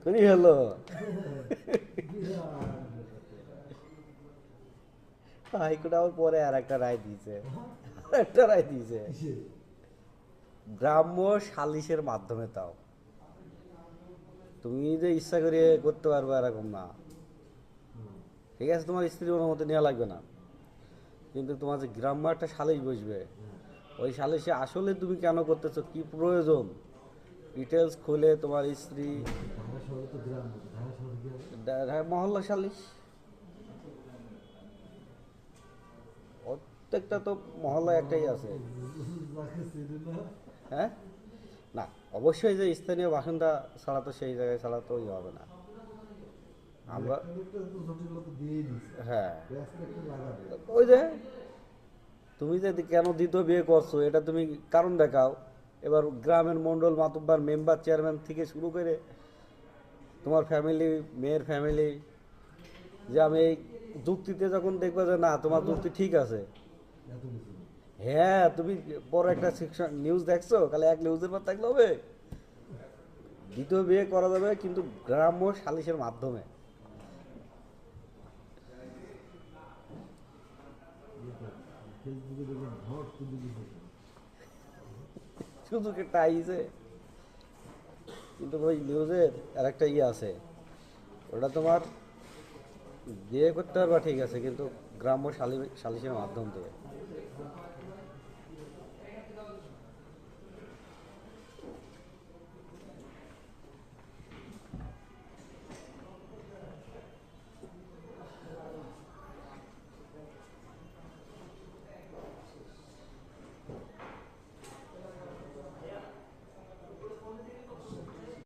শুনি হলো হাইকোর্ট আবার পরে আর একটা রায় দিয়েছে, আর একটা রায় দিয়েছে গ্রাম্য সালিশের মাধ্যমে। তাও তুমি যে ইচ্ছা করে করতে পারবে এরকম না। ঠিক আছে, তোমার স্ত্রীর অনুমতি নেওয়া লাগবে না, কিন্তু তোমার যে গ্রাম্য একটা সালিশ বসবে, ওই সালিশে আসলে তুমি কেন করতেছো, কি প্রয়োজন, ডিটেলস খুলে তোমার স্ত্রী। মহল্লা সালিশ প্রত্যেকটা তো মহল্লায় একটাই আছে। হ্যাঁ, না, অবশ্যই যে স্থানীয় বাসিন্দা ছাড়া তো সেই জায়গায় ছাড়া তো ইয়ে হবে না। আমরা, হ্যাঁ, ওই যে তুমি যে কেন দ্বিতীয় বিয়ে করছো এটা তুমি কারণ দেখাও। এবার গ্রামের মন্ডল মাতুব্বার মেম্বার চেয়ারম্যান থেকে শুরু করে তোমার ফ্যামিলি, মেয়ের ফ্যামিলি, যে আমি এই যুক্তিতে যখন দেখবে যে না তোমার যুক্তি ঠিক আছে। হ্যাঁ, তুমি বড় একটা সেকশন নিউজ দেখছো, তাহলে এক নিউজের পর থাকলে হবে। দ্বিতীয় বিয়ে করা যাবে কিন্তু গ্রাম্য সালিশের মাধ্যমে। সুযোগ একটা আইছে, কিন্তু ওই নিউজের আর একটা ইয়ে আছে, ওটা তোমার বিয়ে করতে পারবা ঠিক আছে, কিন্তু গ্রাম্য সালিশের মাধ্যম দিয়ে।